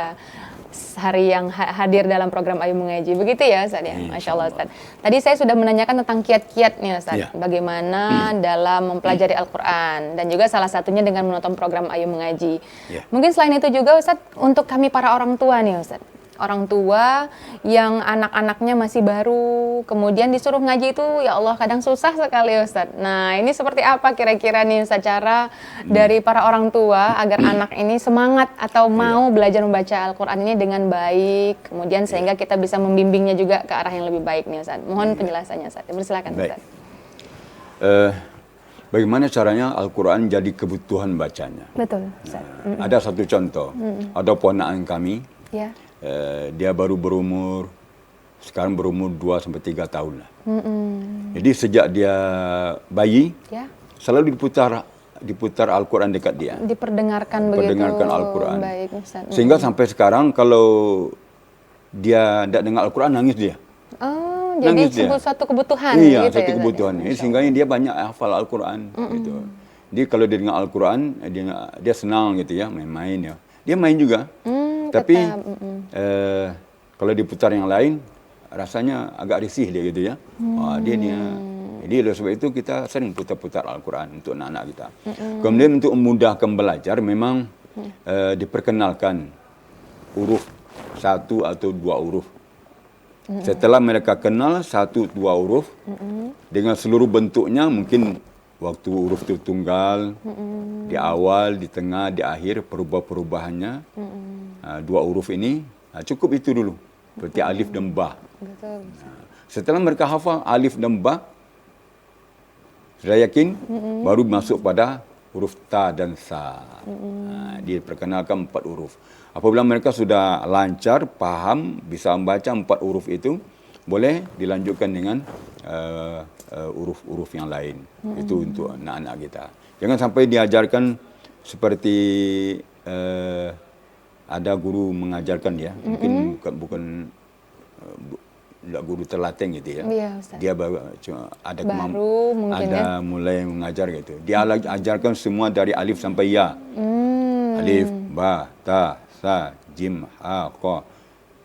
Speaker 1: hari yang hadir dalam program Ayo Mengaji. Begitu ya Ustadz ya. Masya Allah Ustadz. Tadi saya sudah menanyakan tentang kiat-kiatnya Ustadz.
Speaker 2: Ya.
Speaker 1: Bagaimana dalam mempelajari Al-Quran. Dan juga salah satunya dengan menonton program Ayo Mengaji.
Speaker 2: Ya.
Speaker 1: Mungkin selain itu juga Ustadz, untuk kami para orang tua nih Ustadz. Orang tua yang anak-anaknya masih baru, kemudian disuruh ngaji itu ya Allah kadang susah sekali Ustadz. Nah ini seperti apa kira-kira nih Ustadz cara dari para orang tua agar anak ini semangat atau mau belajar membaca Al-Quran ini dengan baik, kemudian sehingga kita bisa membimbingnya juga ke arah yang lebih baik nih Ustadz. Mohon penjelasannya Ustadz. Silakan
Speaker 2: Baik.
Speaker 1: Ustadz.
Speaker 2: Bagaimana caranya Al-Quran jadi kebutuhan bacanya?
Speaker 1: Betul Ustadz.
Speaker 2: Ada satu contoh, ada ponakan kami,
Speaker 1: Ya.
Speaker 2: dia baru sekarang berumur 2 sampai 3 tahun lah. Jadi sejak dia bayi,
Speaker 1: Ya.
Speaker 2: selalu diputar Al-Quran dekat dia.
Speaker 1: Diperdengarkan begitu.
Speaker 2: Perdengarkan Al-Quran.
Speaker 1: Baik Ustadz.
Speaker 2: Sehingga sampai sekarang kalau dia tidak dengar Al-Quran, nangis dia.
Speaker 1: Oh, jadi
Speaker 2: Nangis dia.
Speaker 1: suatu kebutuhan
Speaker 2: Iya,
Speaker 1: gitu
Speaker 2: satu
Speaker 1: ya,
Speaker 2: kebutuhan.
Speaker 1: Ustadz, ya?
Speaker 2: Sehingga dia banyak hafal Al-Quran. Gitu. Jadi kalau dia dengar Al-Quran, dia senang gitu ya, main-main ya. Dia main juga. Tapi kalau diputar yang lain, rasanya agak risih dia gitu ya. Jadi oleh sebab itu kita sering putar-putar Al-Quran untuk anak-anak kita. Kemudian untuk memudahkan belajar, memang diperkenalkan huruf 1 atau 2 huruf. Setelah mereka kenal 1, 2 huruf, dengan seluruh bentuknya, mungkin waktu huruf itu tunggal, di awal, di tengah, di akhir, perubahannya, 2 huruf ini, cukup itu dulu. Seperti alif dan ba.
Speaker 1: Betul.
Speaker 2: Setelah mereka hafal alif dan ba, saya yakin baru masuk pada huruf ta dan sa. Diperkenalkan 4 huruf. Apabila mereka sudah lancar, paham, bisa membaca 4 huruf itu, boleh dilanjutkan dengan huruf-huruf yang lain. Itu untuk anak-anak kita. Jangan sampai diajarkan seperti ada guru mengajarkan dia, mungkin bukan guru terlatih gitu ya.
Speaker 1: Iya, Ustaz.
Speaker 2: Dia ada
Speaker 1: mungkin
Speaker 2: ada mulai mengajar gitu. Dia ajarkan semua dari alif sampai ya. Alif, ba, ta, sa, jim, ha, qa.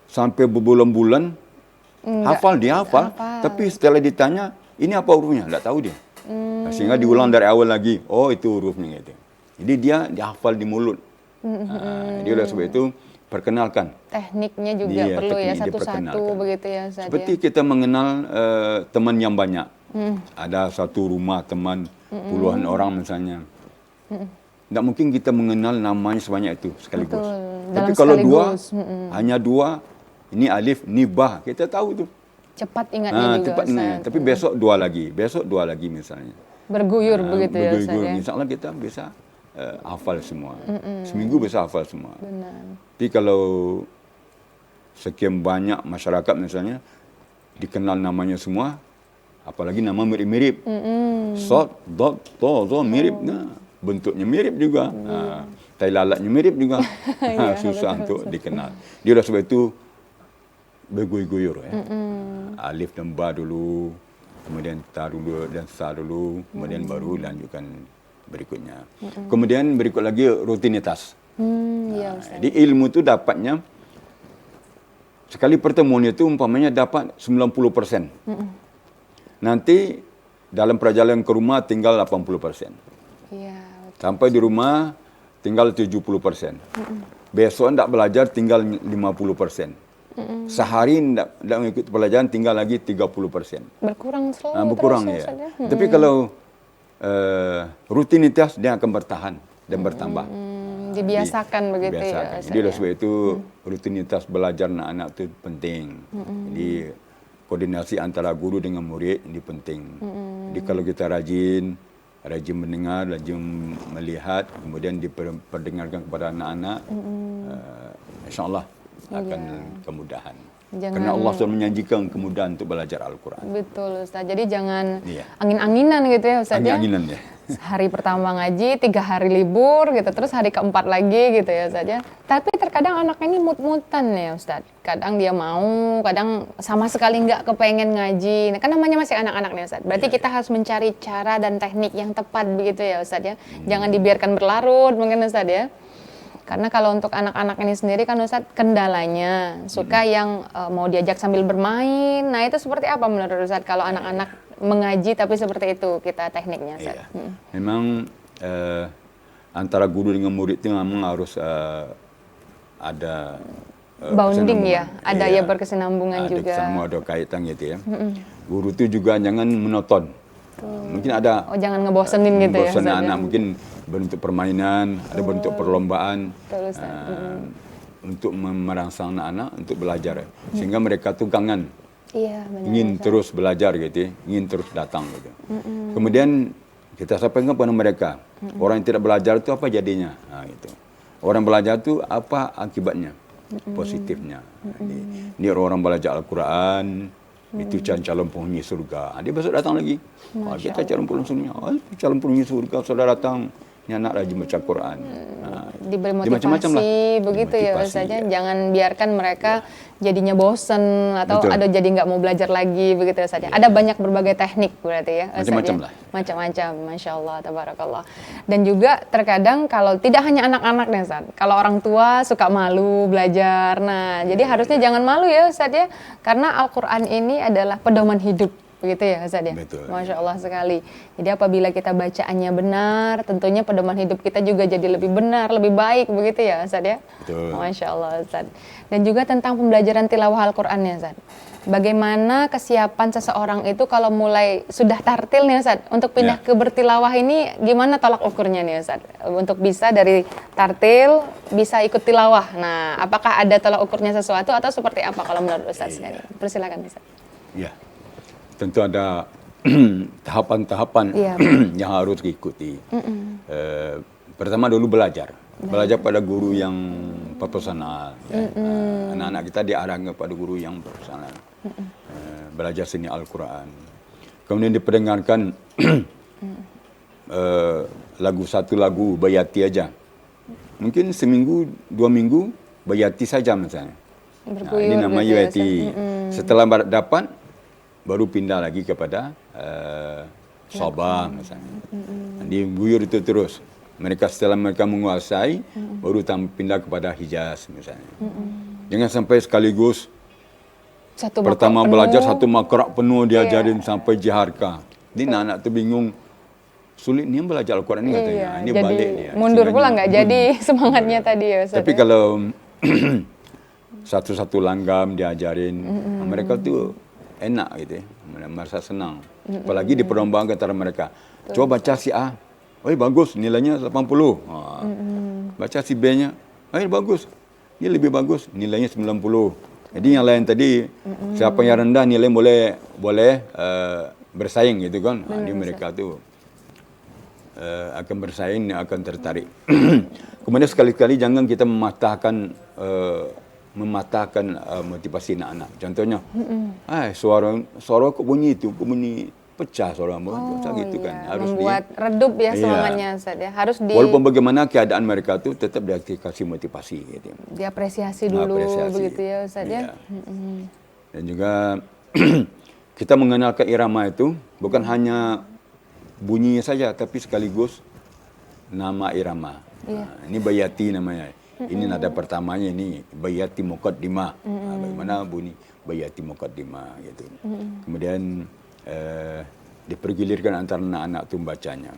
Speaker 2: Sampai berbulan-bulan hafal, dia hafal. Tapi setelah ditanya, ini apa hurufnya? Tak tahu dia. Sehingga diulang dari awal lagi. Oh, itu hurufnya gitu. Jadi dia hafal di mulut. Jadi oleh sebab itu perkenalkan.
Speaker 1: Tekniknya juga perlu ya satu-satu begitu ya Ustaz.
Speaker 2: Seperti kita mengenal teman yang banyak. Ada satu rumah teman puluhan orang misalnya. Tidak mungkin kita mengenal namanya sebanyak itu sekaligus.
Speaker 1: Betul.
Speaker 2: Tapi kalau hanya dua, ini alif, ini ba, kita tahu itu.
Speaker 1: Cepat ingatnya juga.
Speaker 2: Cepat ingatnya. Tapi besok dua lagi misalnya.
Speaker 1: Berguyur begitu ya Ustaz ya.
Speaker 2: Insya Allah kita bisa hafal semua. Seminggu bisa hafal semua.
Speaker 1: Benar.
Speaker 2: Tapi kalau sekian banyak masyarakat misalnya dikenal namanya semua, apalagi nama mirip-mirip. Sod, dot, to, zo mirip. Nah, bentuknya mirip juga. Tai lalatnya mirip juga. Susah untuk dikenal. Dia oleh sebab itu berguyur-guyur ya. Alif dan ba dulu, kemudian ta dulu dan sa dulu, kemudian baru lanjutkan berikutnya. Kemudian berikut lagi rutinitas.
Speaker 1: Ya, Ustaz.
Speaker 2: Jadi ilmu itu dapatnya sekali pertemuan itu umpamanya dapat 90%. Nanti dalam perjalanan ke rumah tinggal 80%.
Speaker 1: Iya.
Speaker 2: Sampai di rumah tinggal 70%. Besok tidak belajar tinggal 50%. Sehari tidak mengikuti pelajaran tinggal lagi 30%.
Speaker 1: Berkurang selalu.
Speaker 2: Berkurang
Speaker 1: terus,
Speaker 2: ya.
Speaker 1: Ustaz,
Speaker 2: Tapi kalau rutinitas dia akan bertahan dan bertambah.
Speaker 1: Dibiasakan begitu ya.
Speaker 2: Jadi oleh sebab itu rutinitas belajar anak-anak itu penting. Jadi koordinasi antara guru dengan murid ini penting. Jadi kalau kita rajin mendengar, rajin melihat, kemudian diperdengarkan kepada anak-anak, insya-Allah akan kemudahan. Karena Allah sudah menjanjikan kemudahan untuk belajar Al-Quran.
Speaker 1: Betul Ustaz. Jadi jangan angin-anginan gitu ya Ustaz.
Speaker 2: Angin-anginan ya.
Speaker 1: Hari pertama ngaji, 3 hari libur gitu, terus hari keempat lagi gitu ya Ustaz ya. Tapi terkadang anaknya ini mut-mutan ya Ustaz. Kadang dia mau, kadang sama sekali nggak kepengen ngaji. Nah, kan namanya masih anak-anak nih Ustaz. Berarti kita harus mencari cara dan teknik yang tepat begitu ya Ustaz ya. Jangan dibiarkan berlarut mungkin Ustaz ya. Karena kalau untuk anak-anak ini sendiri kan Ustaz kendalanya suka yang mau diajak sambil bermain. Nah itu seperti apa menurut Ustaz kalau anak-anak mengaji tapi seperti itu kita tekniknya Ustaz?
Speaker 2: Iya. Memang antara guru dengan murid itu memang harus ada
Speaker 1: bonding ya, ada ya berkesinambungan juga.
Speaker 2: Ada kaitan gitu ya. Guru itu juga jangan monoton. Mungkin ada
Speaker 1: jangan ngebosenin gitu ya.
Speaker 2: Ngebosenin anak mungkin bentuk permainan, ada bentuk perlombaan untuk merangsang anak-anak untuk belajar sehingga mereka tuh kangen.
Speaker 1: Iya, benar.
Speaker 2: Ingin terus belajar gitu, ingin terus datang gitu. Kemudian kita sampaikan kepada mereka, orang yang tidak belajar itu apa jadinya? Nah, gitu. Orang belajar itu apa akibatnya? Positifnya. Ini orang belajar Al-Quran, itu calon penghuni surga. Dia besok datang lagi. Kita calon penghuni surga. Calon penghuni surga sudah datang. Ini anak rajin baca Quran.
Speaker 1: Diberi motivasi begitu ya Ustaz. Jangan biarkan mereka jadinya bosen atau ada jadi nggak mau belajar lagi begitu ya Ustaz. Ada banyak berbagai teknik berarti ya.
Speaker 2: Macam-macam lah.
Speaker 1: Macam-macam, Masya Allah, Tabarakallah. Dan juga terkadang kalau tidak hanya anak-anak nih Ustaz, kalau orang tua suka malu belajar. Nah, jadi harusnya jangan malu ya Ustaz ya, karena Al-Quran ini adalah pedoman hidup. Begitu ya Ustaz ya?
Speaker 2: Betul.
Speaker 1: Masya Allah sekali. Jadi apabila kita bacaannya benar, tentunya pedoman hidup kita juga jadi lebih benar, lebih baik begitu ya Ustaz ya?
Speaker 2: Betul.
Speaker 1: Masya Allah Ustaz. Dan juga tentang pembelajaran tilawah Al-Quran ya Ustaz. Bagaimana kesiapan seseorang itu kalau mulai sudah tartil nih Ustaz, untuk pindah ke bertilawah ini gimana tolak ukurnya nih Ustaz? Untuk bisa dari tartil, bisa ikut tilawah. Nah, apakah ada tolak ukurnya sesuatu atau seperti apa kalau menurut Ustaz? Persilakan Ustaz.
Speaker 2: Ya. Tentu ada tahapan-tahapan yang harus diikuti. Pertama dulu belajar pada guru yang profesional. Anak-anak kita diarahkan pada guru yang profesional. belajar seni Al-Quran. Kemudian diperdengarkan lagu satu lagu bayati aja. Mungkin seminggu, 2 minggu bayati saja misalnya. Ini nama
Speaker 1: gitu ya,
Speaker 2: bayati. Setelah dapat, baru pindah lagi kepada Sabah misalnya. Diguyur itu terus. Setelah mereka menguasai, baru pindah kepada Hijaz misalnya. Jangan sampai sekaligus pertama belajar satu makrak penuh diajarin sampai jiharka. Jadi anak tu bingung. Sulit ni belajar Al-Quran ni katanya. Ini
Speaker 1: jadi
Speaker 2: balik dia.
Speaker 1: mundur pula nggak jadi semangatnya tadi ya Ustaz.
Speaker 2: Tapi kalau satu-satu langgam diajarin, mereka tu enak gitu ya. Merasa senang. Apalagi diperlombaan antara mereka. Coba baca si A. Bagus, nilainya 80. Baca si B-nya. Bagus. Ini lebih bagus, nilainya 90. Jadi yang lain tadi, siapa yang rendah nilai boleh bersaing gitu kan. Jadi mereka tu akan bersaing, akan tertarik. Kemudian sekali-kali jangan kita mematahkan motivasi anak-anak. Contohnya, suara kok bunyi itu, kok bunyi pecah suara gitu kan. Harus
Speaker 1: membuat redup ya semangatnya Ustaz ya. Harus
Speaker 2: walaupun bagaimana keadaan mereka tu tetap dikasih motivasi gitu.
Speaker 1: Diapresiasi dulu begitu ya Ustaz ya.
Speaker 2: Dan juga kita mengenalkan irama itu bukan hanya bunyinya saja tapi sekaligus nama irama. Ini bayati namanya. Ini nada pertamanya ini bayati muqaddimah. Bagaimana bunyi bayati muqaddimah gitu. Kemudian dipergilirkan antara anak-anak itu bacanya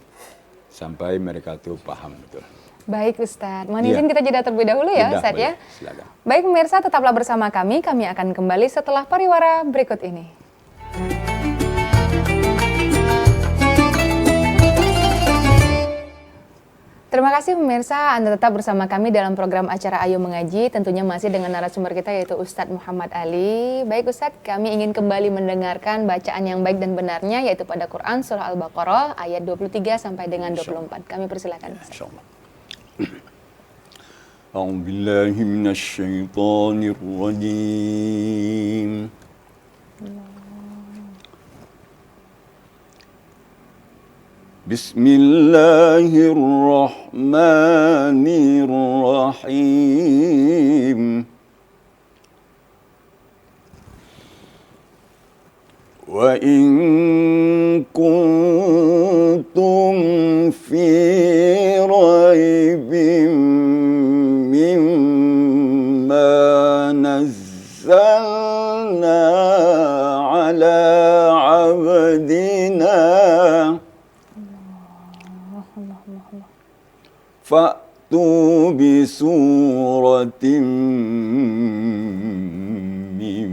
Speaker 2: sampai mereka tuh paham betul.
Speaker 1: Baik Ustadz, mohon izin kita jeda terlebih dahulu ya Ustadz ya.
Speaker 2: Silakan.
Speaker 1: Baik pemirsa, tetaplah bersama kami akan kembali setelah pariwara berikut ini. Terima kasih pemirsa, Anda tetap bersama kami dalam program acara Ayo Mengaji, tentunya masih dengan narasumber kita yaitu Ustadz Muhammad Ali. Baik Ustadz, kami ingin kembali mendengarkan bacaan yang baik dan benarnya yaitu pada Quran Surah Al-Baqarah ayat 23 sampai dengan 24. Kami persilakan.
Speaker 2: A'udzu billahi minasyaitonir rajim. Bismillahirrahmanirrahim. Wa in kuntum fi raibin mimma nazzalna ala abdina fa'tu bi suratin min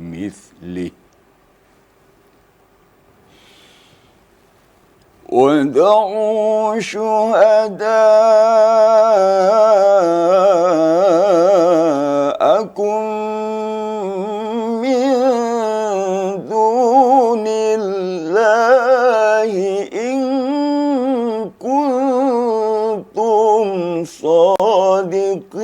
Speaker 2: mithlih wad'u syuhada'akum min dunillahi in kuntum sadiqin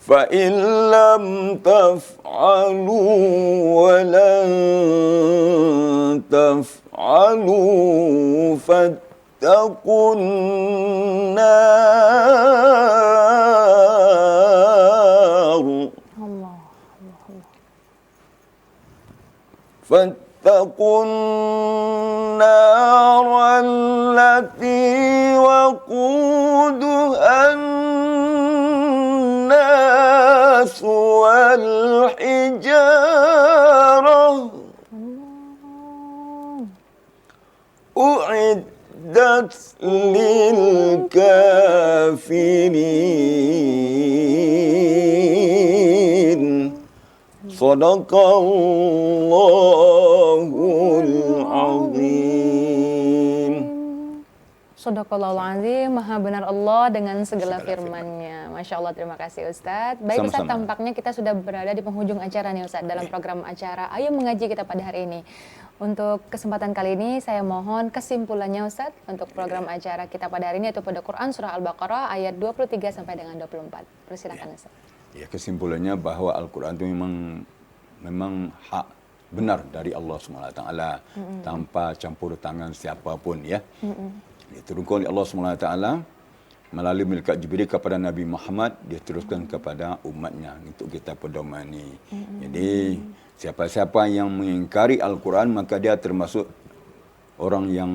Speaker 2: fa in lam taf'alu wa lan taf'alu fattaqun nar fattaqun nar allati waquduha الناس والحجارة أعدت للكافرين صدق الله العظيم.
Speaker 1: Shadaqallahul azim, maha benar Allah dengan segala firman-Nya. Masya Allah, terima kasih Ustadz. Baik Ustadz, tampaknya kita sudah berada di penghujung acara nih Ustadz, dalam program acara Ayo Mengaji kita pada hari ini. Untuk kesempatan kali ini saya mohon kesimpulannya Ustadz untuk program acara kita pada hari ini yaitu pada Quran Surah Al-Baqarah ayat 23 sampai dengan 24. Persilakan Ustadz.
Speaker 2: Ya, kesimpulannya bahawa Al-Quran itu memang hak benar dari Allah SWT tanpa campur tangan siapapun ya. Diturunkan oleh Allah SWT melalui malaikat Jibril kepada Nabi Muhammad, dia teruskan kepada umatnya untuk kita pedomani. Jadi siapa-siapa yang mengingkari Al-Quran maka dia termasuk orang yang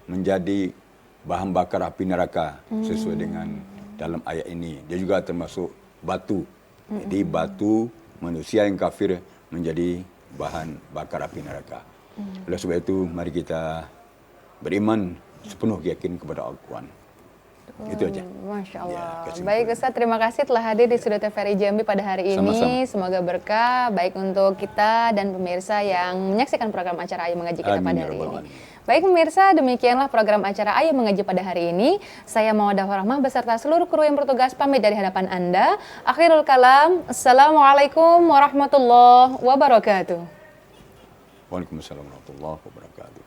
Speaker 2: menjadi bahan bakar api neraka sesuai dengan dalam ayat ini. Dia juga termasuk batu. Jadi batu manusia yang kafir menjadi bahan bakar api neraka. Oleh sebab itu mari kita beriman sepenuh keyakinan kepada Al-Quran. Itu aja.
Speaker 1: Masya Allah.
Speaker 2: Ya,
Speaker 1: Baik Ustaz, terima kasih telah hadir di Studio TVRI Jambi pada hari ini.
Speaker 2: Sama-sama.
Speaker 1: Semoga berkah baik untuk kita dan pemirsa yang menyaksikan program acara Ayo Mengaji kita
Speaker 2: Amin,
Speaker 1: pada
Speaker 2: ya
Speaker 1: hari
Speaker 2: Rabbal
Speaker 1: ini.
Speaker 2: Alamin.
Speaker 1: Baik pemirsa, demikianlah program acara Ayo Mengaji pada hari ini. Saya Mawadah Warahmah beserta seluruh kru yang bertugas pamit dari hadapan Anda. Akhirul kalam, Assalamualaikum warahmatullahi wabarakatuh.
Speaker 2: Waalaikumsalam warahmatullahi wabarakatuh.